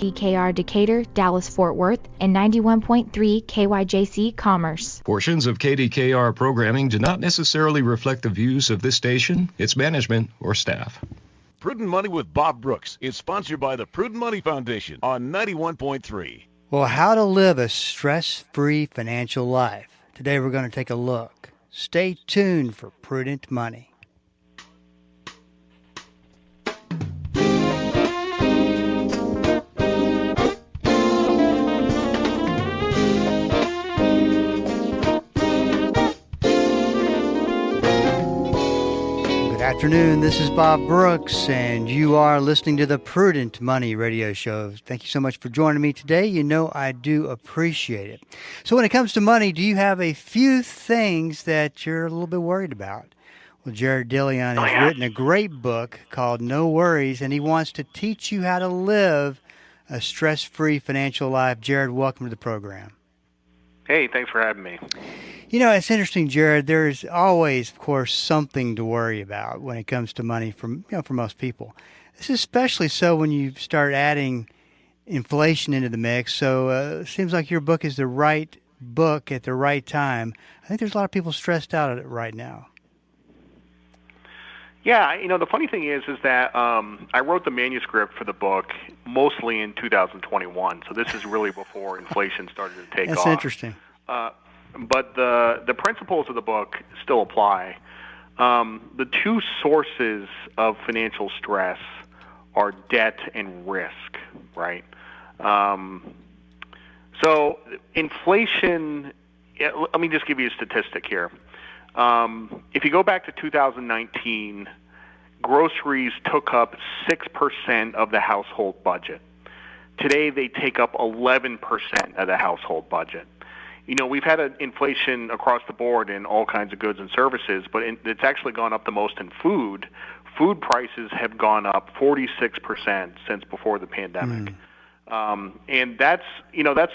KDKR Decatur, Dallas-Fort Worth, and 91.3 KYJC Commerce. Portions of KDKR programming do not necessarily reflect the views of this station, its management, or staff. Prudent Money with Bob Brooks is sponsored by the Prudent Money Foundation on 91.3. Well, how to live a stress-free financial life. Today we're going to take a look. Stay tuned for Prudent Money. Good afternoon, this is Bob Brooks, and you are listening to the Prudent Money Radio Show. Thank you so much for joining me today. You know I do appreciate it. So when it comes to money, do you have a few things that you're a little bit worried about? Well, Jared Dillian has written a great book called No Worries, and he wants to teach you how to live a stress-free financial life. Jared, welcome to the program. Hey, thanks for having me. You know, it's interesting, Jared. There's always, of course, something to worry about when it comes to money for most people. This is especially so when you start adding inflation into the mix. So it seems like your book is the right book at the right time. I think there's a lot of people stressed out at it right now. Yeah, the funny thing is that I wrote the manuscript for the book mostly in 2021. So this is really before inflation started to take off. That's interesting. But the principles of the book still apply. The two sources of financial stress are debt and risk, right? So inflation, let me just give you a statistic here. If you go back to 2019, groceries took up 6% of the household budget. Today, they take up 11% of the household budget. We've had an inflation across the board in all kinds of goods and services, but it's actually gone up the most in food. Food prices have gone up 46% since before the pandemic. And that's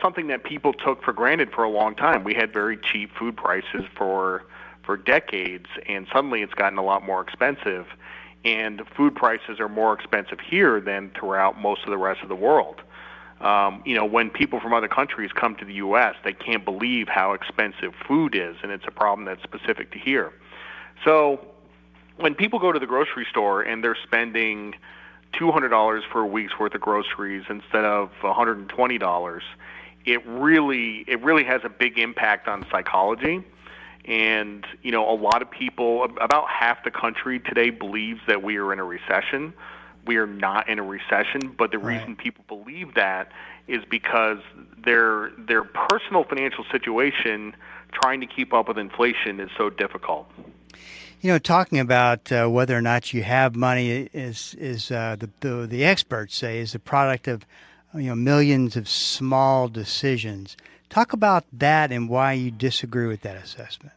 something that people took for granted for a long time. We had very cheap food prices for decades, and suddenly it's gotten a lot more expensive. And food prices are more expensive here than throughout most of the rest of the world. When people from other countries come to the U.S., they can't believe how expensive food is, and it's a problem that's specific to here. So when people go to the grocery store and they're spending $200 for a week's worth of groceries instead of $120, it really has a big impact on psychology. And, a lot of people, about half the country today believes that we are in a recession. We are not in a recession, but the reason people believe that is because their personal financial situation trying to keep up with inflation is so difficult. Talking about whether or not you have money is the experts say is a product of millions of small decisions. Talk about that and why you disagree with that assessment.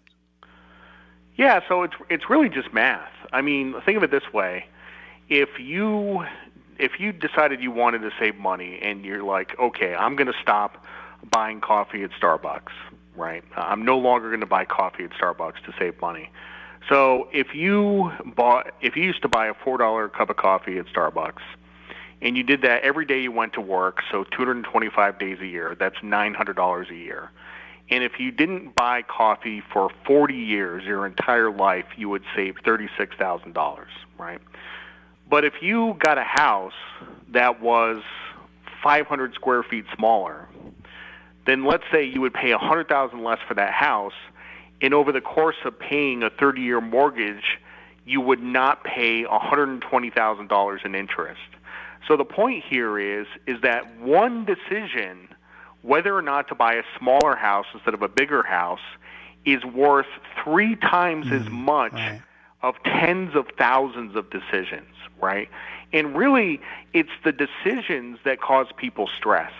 Yeah, so it's really just math. I mean, think of it this way. If you decided you wanted to save money and you're like, okay, I'm going to stop buying coffee at Starbucks, right? I'm no longer going to buy coffee at Starbucks to save money. So if you used to buy a $4 cup of coffee at Starbucks and you did that every day you went to work, so 225 days a year, that's $900 a year. And if you didn't buy coffee for 40 years, your entire life, you would save $36,000, right? But if you got a house that was 500 square feet smaller, then let's say you would pay $100,000 less for that house, and over the course of paying a 30-year mortgage, you would not pay $120,000 in interest. So the point here is that one decision, whether or not to buy a smaller house instead of a bigger house, is worth 3 times as much of tens of thousands of decisions, right? And really, it's the decisions that cause people stress.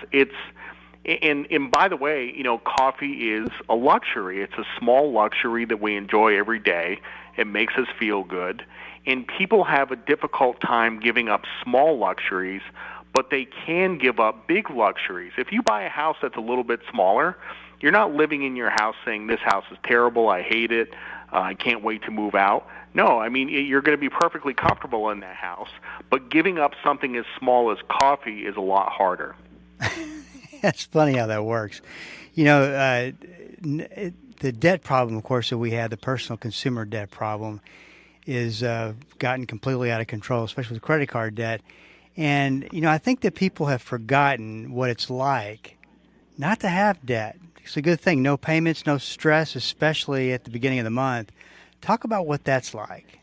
And by the way, coffee is a luxury. It's a small luxury that we enjoy every day. It makes us feel good. And people have a difficult time giving up small luxuries, but they can give up big luxuries. If you buy a house that's a little bit smaller, you're not living in your house saying, this house is terrible, I hate it, I can't wait to move out. No, I mean, you're going to be perfectly comfortable in that house, but giving up something as small as coffee is a lot harder. That's funny how that works. You know, the debt problem, of course, that we have, the personal consumer debt problem, is gotten completely out of control, especially with credit card debt. And, you know, I think that people have forgotten what it's like not to have debt. It's a good thing. No payments, no stress, especially at the beginning of the month. Talk about what that's like.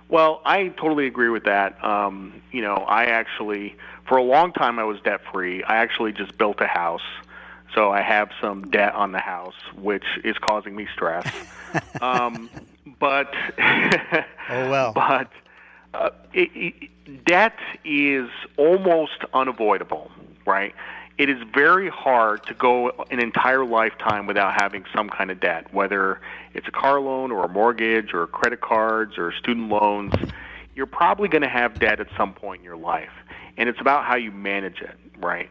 Well, I totally agree with that. You know, I actually, for a long time, I was debt-free. I actually just built a house, so I have some debt on the house, which is causing me stress. But oh well. But debt is almost unavoidable, right? It is very hard to go an entire lifetime without having some kind of debt, whether it's a car loan or a mortgage or credit cards or student loans. You're probably going to have debt at some point in your life, and it's about how you manage it, right?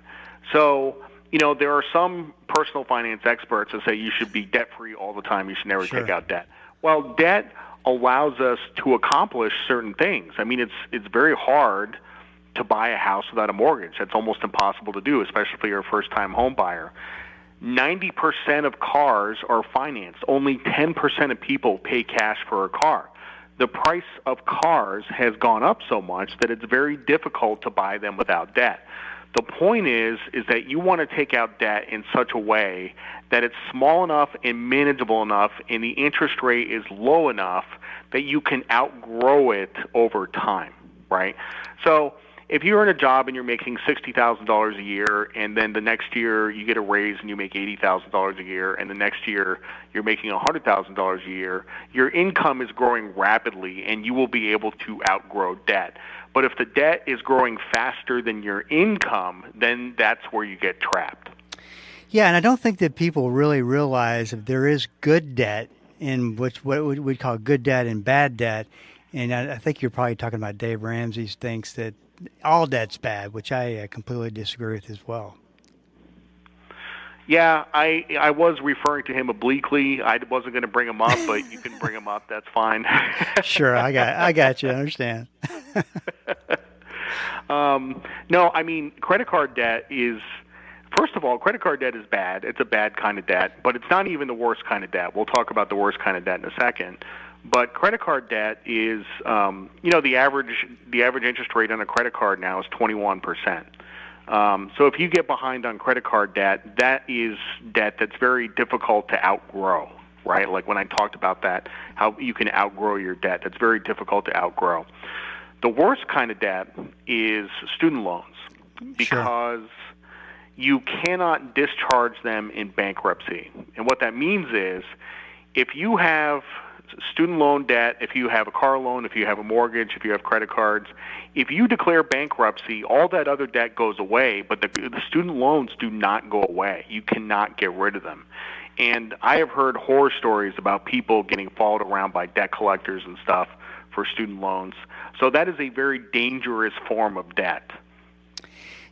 So, you know, there are some personal finance experts that say you should be debt-free all the time. You should never take out debt. Well, debt allows us to accomplish certain things. I mean, it's very hard to buy a house without a mortgage. That's almost impossible to do, especially if you're a first-time home buyer. 90% of cars are financed. Only 10% of people pay cash for a car. The price of cars has gone up so much that it's very difficult to buy them without debt. The point is that you want to take out debt in such a way that it's small enough and manageable enough and the interest rate is low enough that you can outgrow it over time, right? So if you're in a job and you're making $60,000 a year, and then the next year you get a raise and you make $80,000 a year, and the next year you're making $100,000 a year, your income is growing rapidly, and you will be able to outgrow debt. But if the debt is growing faster than your income, then that's where you get trapped. Yeah, and I don't think that people really realize if there is good debt, in what we'd call good debt and bad debt. And I think you're probably talking about Dave Ramsey's thinks that all debt's bad, which I completely disagree with as well. Yeah, I was referring to him obliquely. I wasn't going to bring him up, but you can bring him up. That's fine. Sure, I got you. I understand. No, I mean, credit card debt is, first of all, credit card debt is bad. It's a bad kind of debt, but it's not even the worst kind of debt. We'll talk about the worst kind of debt in a second. But credit card debt is, you know, the average interest rate on a credit card now is 21%. So if you get behind on credit card debt, that is debt that's very difficult to outgrow, right? Like when I talked about that, how you can outgrow your debt. That's very difficult to outgrow. The worst kind of debt is student loans because you cannot discharge them in bankruptcy. And what that means is if you have student loan debt, if you have a car loan, if you have a mortgage, if you have credit cards, if you declare bankruptcy, all that other debt goes away, but the student loans do not go away. You cannot get rid of them. And I have heard horror stories about people getting followed around by debt collectors and stuff for student loans. So that is a very dangerous form of debt.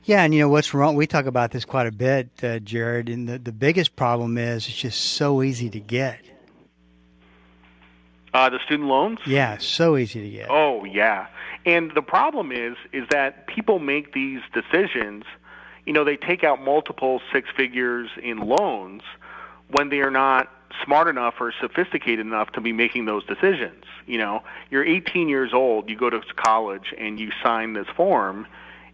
Yeah, and you know what's wrong? We talk about this quite a bit, Jared, and the biggest problem is it's just so easy to get. The student loans? Yeah, so easy to get. Oh, yeah. And the problem is that people make these decisions, you know, they take out multiple six figures in loans when they are not smart enough or sophisticated enough to be making those decisions. You know, you're 18 years old, you go to college, and you sign this form,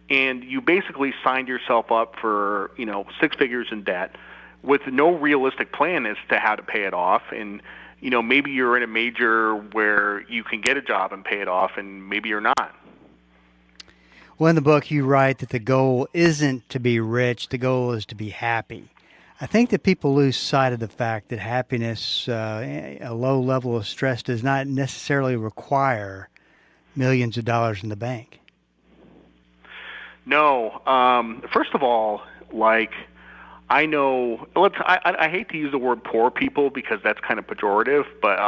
and you basically signed yourself up for, you know, six figures in debt with no realistic plan as to how to pay it off. And you know, maybe you're in a major where you can get a job and pay it off, and maybe you're not. Well, in the book, you write that the goal isn't to be rich. The goal is to be happy. I think that people lose sight of the fact that happiness, a low level of stress, does not necessarily require millions of dollars in the bank. No. First of all, like, I know, I hate to use the word poor people because that's kind of pejorative, but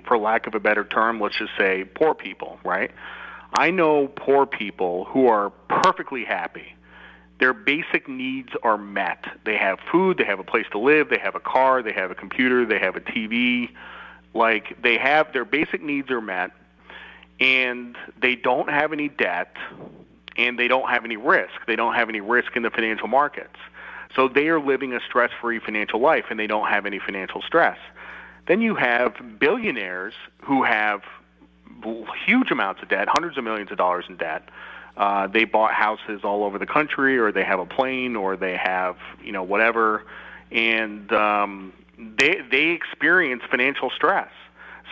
for lack of a better term, let's just say poor people, right? I know poor people who are perfectly happy. Their basic needs are met. They have food, they have a place to live, they have a car, they have a computer, they have a TV. Like, they have their basic needs are met, and they don't have any debt, and they don't have any risk. They don't have any risk in the financial markets. So they are living a stress-free financial life, and they don't have any financial stress. Then you have billionaires who have huge amounts of debt, hundreds of millions of dollars in debt. They bought houses all over the country, or they have a plane, or they have, whatever, and they experience financial stress.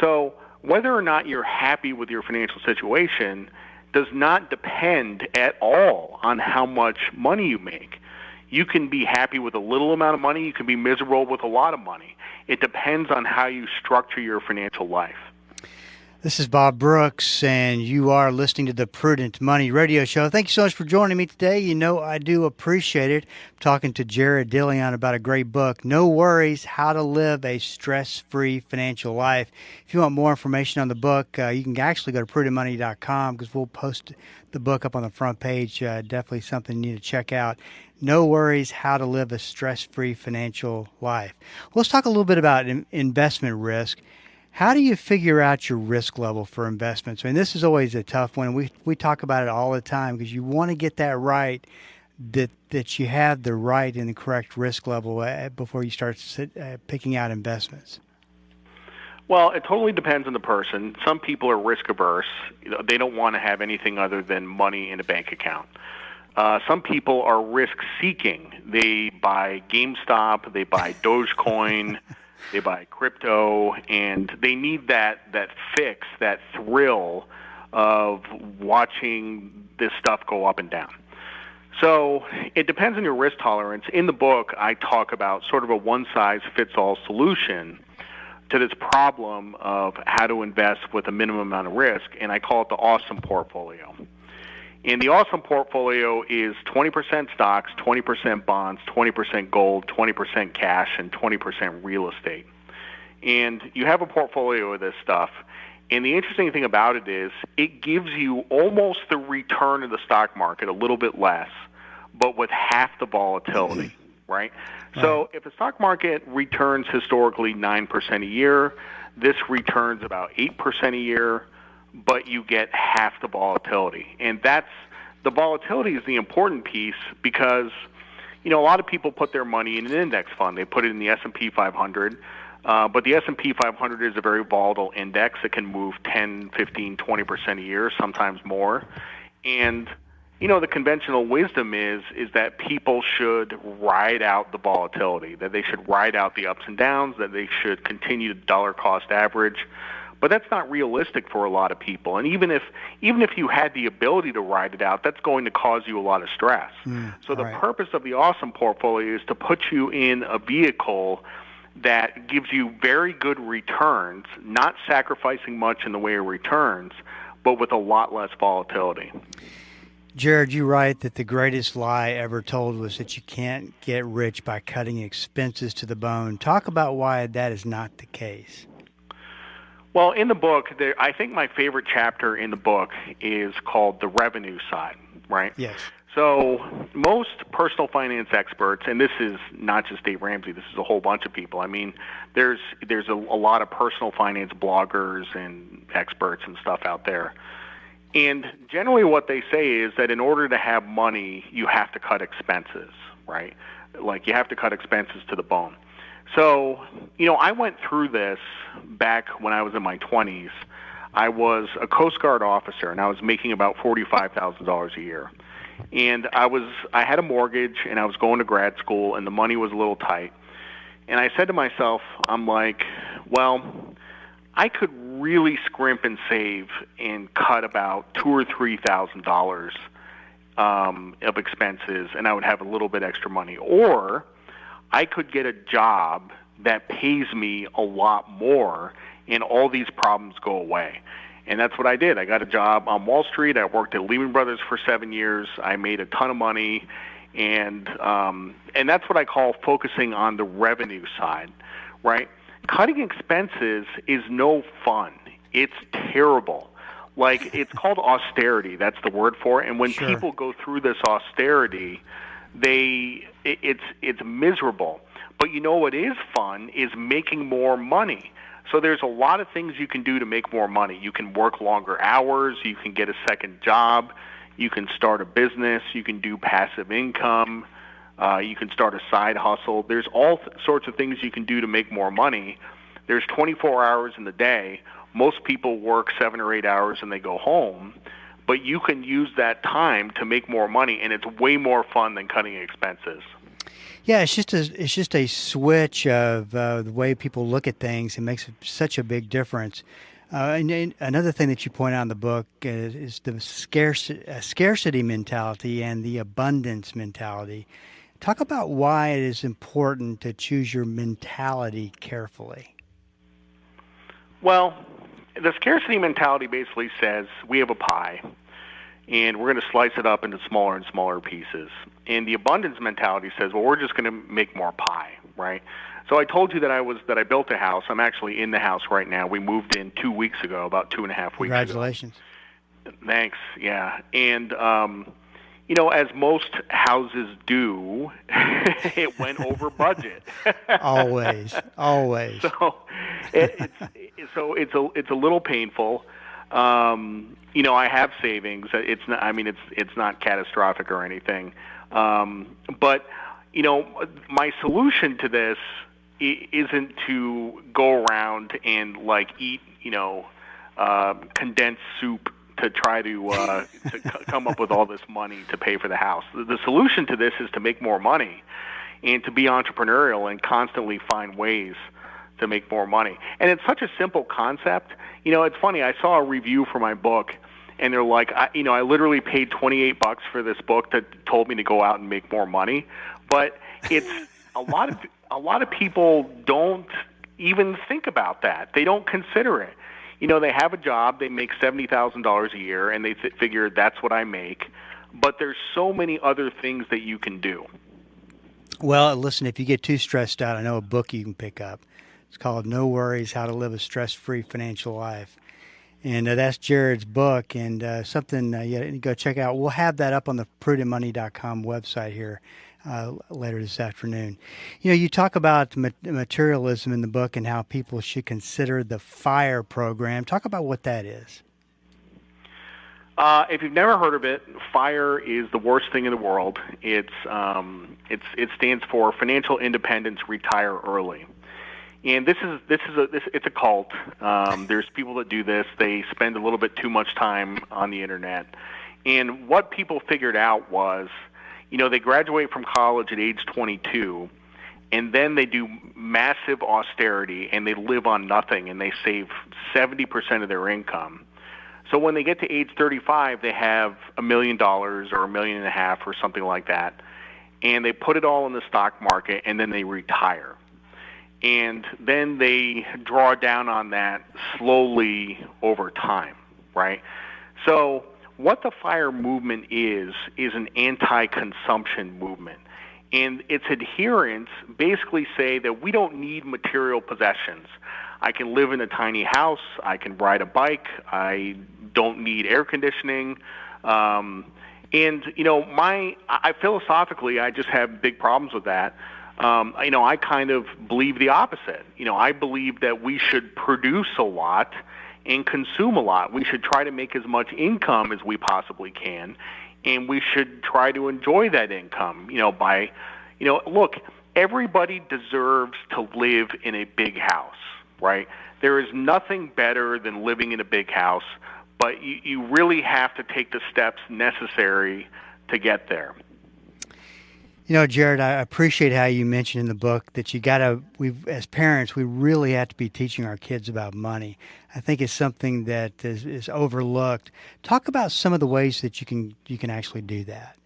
So whether or not you're happy with your financial situation does not depend at all on how much money you make. You can be happy with a little amount of money. You can be miserable with a lot of money. It depends on how you structure your financial life. This is Bob Brooks, and you are listening to the Prudent Money Radio Show. Thank you so much for joining me today. I do appreciate it. I'm talking to Jared Dillian about a great book, No Worries, How to Live a Stress-Free Financial Life. If you want more information on the book, you can actually go to prudentmoney.com because we'll post the book up on the front page. Definitely something you need to check out. No Worries, How to Live a Stress-Free Financial Life. Let's talk a little bit about investment risk. How do you figure out your risk level for investments? I mean, this is always a tough one. We talk about it all the time because you want to get that right, that you have the right and the correct risk level before you start picking out investments. Well, it totally depends on the person. Some people are risk averse. They don't want to have anything other than money in a bank account. Some people are risk seeking. They buy GameStop, they buy Dogecoin. They buy crypto, and they need that fix, that thrill of watching this stuff go up and down. So it depends on your risk tolerance. In the book, I talk about sort of a one-size-fits-all solution to this problem of how to invest with a minimum amount of risk, and I call it the awesome portfolio. And the awesome portfolio is 20% stocks, 20% bonds, 20% gold, 20% cash, and 20% real estate. And you have a portfolio of this stuff. And the interesting thing about it is it gives you almost the return of the stock market, a little bit less, but with half the volatility, right? So if the stock market returns historically 9% a year, this returns about 8% a year, but you get half the volatility. And the volatility is the important piece because, a lot of people put their money in an index fund. They put it in the S&P 500, but the S&P 500 is a very volatile index that can move 10, 15, 20% a year, sometimes more. And, the conventional wisdom is that people should ride out the volatility, that they should ride out the ups and downs, that they should continue to dollar cost average. But that's not realistic for a lot of people. And even if you had the ability to ride it out, that's going to cause you a lot of stress. So the purpose of the awesome portfolio is to put you in a vehicle that gives you very good returns, not sacrificing much in the way of returns, but with a lot less volatility. Jared, you write that the greatest lie ever told was that you can't get rich by cutting expenses to the bone. Talk about why that is not the case. Well, in the book, I think my favorite chapter in the book is called The Revenue Side, right? Yes. So most personal finance experts, and this is not just Dave Ramsey, this is a whole bunch of people. I mean, there's a lot of personal finance bloggers and experts and stuff out there. And generally what they say is that in order to have money, you have to cut expenses, right? Like you have to cut expenses to the bone. So, I went through this back when I was in my 20s. I was a Coast Guard officer, and I was making about $45,000 a year. And I had a mortgage, and I was going to grad school, and the money was a little tight. And I said to myself, I'm like, well, I could really scrimp and save and cut about $2,000 or $3,000 of expenses, and I would have a little bit extra money. Or I could get a job that pays me a lot more, and all these problems go away. And that's what I did. I got a job on Wall Street. I worked at Lehman Brothers for 7 years. I made a ton of money, and that's what I call focusing on the revenue side, right? Cutting expenses is no fun. It's terrible. Like, it's called austerity. That's the word for it. And when people go through this austerity, it's miserable. But what is fun is making more money. So there's a lot of things you can do to make more money. You can work longer hours. You can get a second job. You can start a business. You can do passive income. You can start a side hustle. There's all sorts of things you can do to make more money. There's 24 hours in the day. Most people work 7 or 8 hours and they go home. But you can use that time to make more money, and it's way more fun than cutting expenses. Yeah, it's just a switch of the way people look at things. It makes such a big difference. And another thing that you point out in the book is the scarcity mentality and the abundance mentality. Talk about why it is important to choose your mentality carefully. Well, the scarcity mentality basically says we have a pie, and we're going to slice it up into smaller and smaller pieces. And the abundance mentality says, well, we're just going to make more pie, right? So I told you that I built a house. I'm actually in the house right now. We moved in 2 weeks ago, about 2.5 weeks Congratulations. ago. Thanks. Yeah. And, as most houses do, it went over budget. Always. So it's a little painful. I have savings. It's not. I mean, it's not catastrophic or anything. But my solution to this isn't to go around and eat condensed soup to try to come up with all this money to pay for the house. The solution to this is to make more money and to be entrepreneurial and constantly find ways to make more money. And it's such a simple concept. It's funny. I saw a review for my book, and they're like, I literally paid $28 for this book that told me to go out and make more money. But it's a lot of people don't even think about that. They don't consider it. They have a job, they make $70,000 a year, and they figure that's what I make. But there's so many other things that you can do. Well, listen, if you get too stressed out, I know a book you can pick up. It's called No Worries, How to Live a Stress-Free Financial Life. And that's Jared's book, and something you go check out. We'll have that up on the prudentmoney.com website here later this afternoon. You talk about materialism in the book and how people should consider the FIRE program. Talk about what that is. If you've never heard of it, FIRE is the worst thing in the world. It stands for Financial Independence, Retire Early. And it's a cult. There's people that do this. They spend a little bit too much time on the internet. And what people figured out was, they graduate from college at age 22, and then they do massive austerity, and they live on nothing, and they save 70% of their income. So when they get to age 35, they have $1 million or $1.5 million or something like that, and they put it all in the stock market, and then they retire. And then they draw down on that slowly over time, right? So what the FIRE movement is an anti-consumption movement. And its adherents basically say that we don't need material possessions. I can live in a tiny house. I can ride a bike. I don't need air conditioning. I philosophically, I just have big problems with that. I kind of believe the opposite. I believe that we should produce a lot and consume a lot. We should try to make as much income as we possibly can, and we should try to enjoy that income, look, everybody deserves to live in a big house, right? There is nothing better than living in a big house, but you really have to take the steps necessary to get there. Jared, I appreciate how you mentioned in the book that as parents, we really have to be teaching our kids about money. I think it's something that is overlooked. Talk about some of the ways that you can actually do that.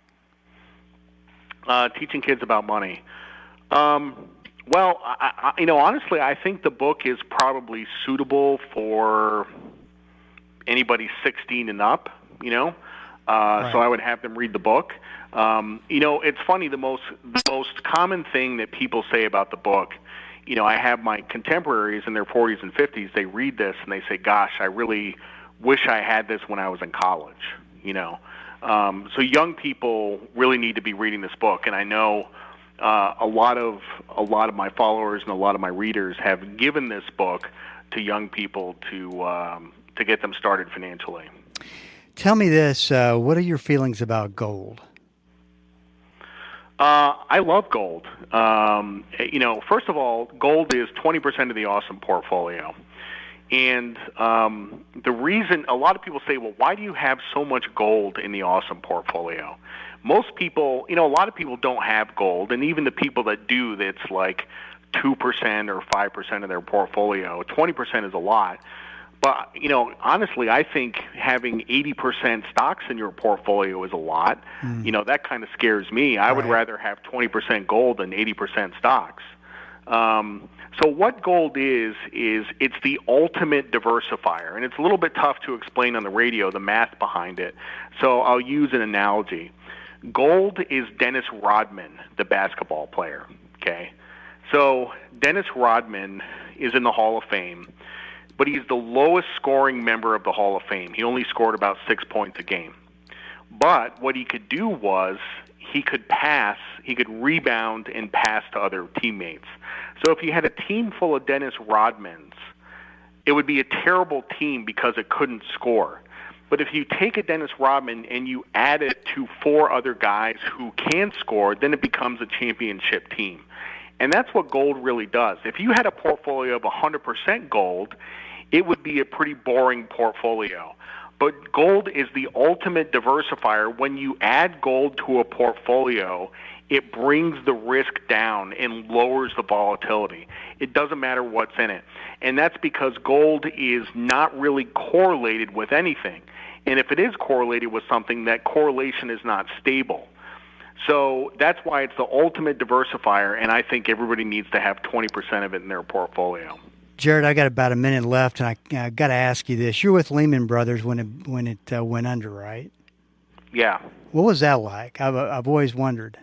Teaching kids about money. Honestly, I think the book is probably suitable for anybody 16 and up, Right. So I would have them read the book. It's funny, the most common thing that people say about the book, I have my contemporaries in their 40s and 50s, they read this and they say, gosh, I really wish I had this when I was in college, So young people really need to be reading this book, and I know a lot of my followers and a lot of my readers have given this book young people to get them started financially. Tell me this, what are your feelings about gold? I love gold. First of all, gold is 20% of the awesome portfolio. And the reason, a lot of people say, well, why do you have so much gold in the awesome portfolio? Most people, a lot of people don't have gold, and even the people that do, that's like 2% or 5% of their portfolio. 20% is a lot. But, honestly, I think having 80% stocks in your portfolio is a lot. That kind of scares me. I would rather have 20% gold than 80% stocks. So what gold is it's the ultimate diversifier, and it's a little bit tough to explain on the radio, the math behind it. So I'll use an analogy. Gold is Dennis Rodman, the basketball player, okay? So Dennis Rodman is in the Hall of Fame, but he's the lowest scoring member of the Hall of Fame. He only scored about 6 points a game. But what he could do was he could pass, he could rebound and pass to other teammates. So if you had a team full of Dennis Rodmans, it would be a terrible team because it couldn't score. But if you take a Dennis Rodman and you add it to 4 other guys who can score, then it becomes a championship team. And that's what gold really does. If you had a portfolio of 100% gold, it would be a pretty boring portfolio. But gold is the ultimate diversifier. When you add gold to a portfolio, it brings the risk down and lowers the volatility. It doesn't matter what's in it. And that's because gold is not really correlated with anything. And if it is correlated with something, that correlation is not stable. So that's why it's the ultimate diversifier, and I think everybody needs to have 20% of it in their portfolio. Jared, I got about a minute left, and I got to ask you this. You're with Lehman Brothers when it went under, right? Yeah. What was that like? I've always wondered.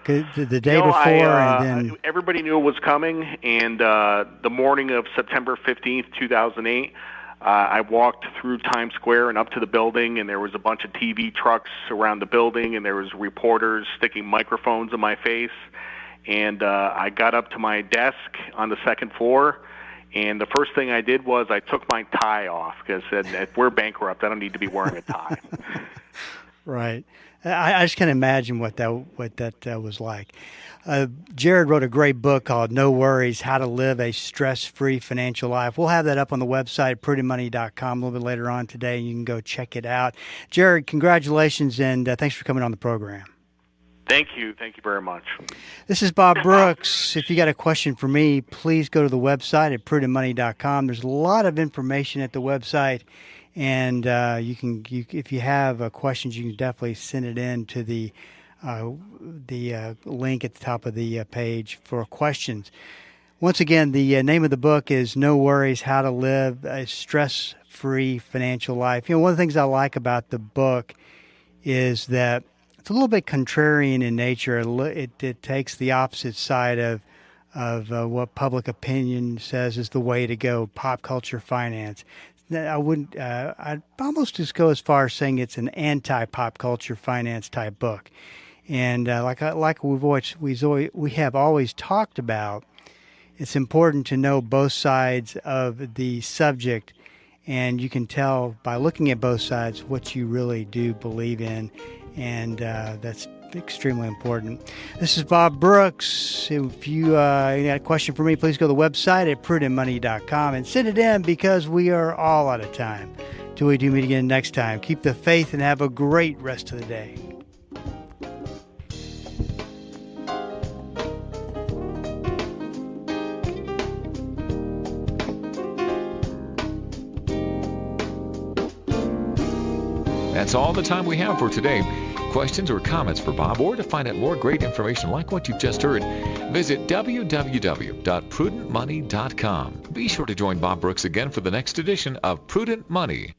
The day before, and then everybody knew it was coming, and the morning of September 15th, 2008, I walked through Times Square and up to the building, and there was a bunch of TV trucks around the building, and there was reporters sticking microphones in my face. And I got up to my desk on the second floor, and the first thing I did was I took my tie off because if we're bankrupt, I don't need to be wearing a tie. Right. I just can't imagine what that was like. Jared wrote a great book called No Worries, How to Live a Stress-Free Financial Life. We'll have that up on the website, prudentmoney.com, a little bit later on today. You can go check it out. Jared, congratulations, and thanks for coming on the program. Thank you. Thank you very much. This is Bob Brooks. If you got a question for me, please go to the website at prudentmoney.com. There's a lot of information at the website, and if you have questions, you can definitely send it in to the link at the top of the page for questions. Once again, the name of the book is No Worries, How to Live a Stress-Free Financial Life. One of the things I like about the book is that it's a little bit contrarian in nature. It takes the opposite side of what public opinion says is the way to go, pop culture finance. I'd almost just go as far as saying it's an anti-pop culture finance type book. And like we have always talked about, it's important to know both sides of the subject, and you can tell by looking at both sides what you really do believe in, and that's extremely important. This is Bob Brooks. If you got a question for me, please go to the website at prudentmoney.com and send it in, because we are all out of time. Till we do meet again next time, keep the faith and have a great rest of the day. That's all the time we have for today. Questions or comments for Bob, or to find out more great information like what you've just heard, visit www.prudentmoney.com. Be sure to join Bob Brooks again for the next edition of Prudent Money.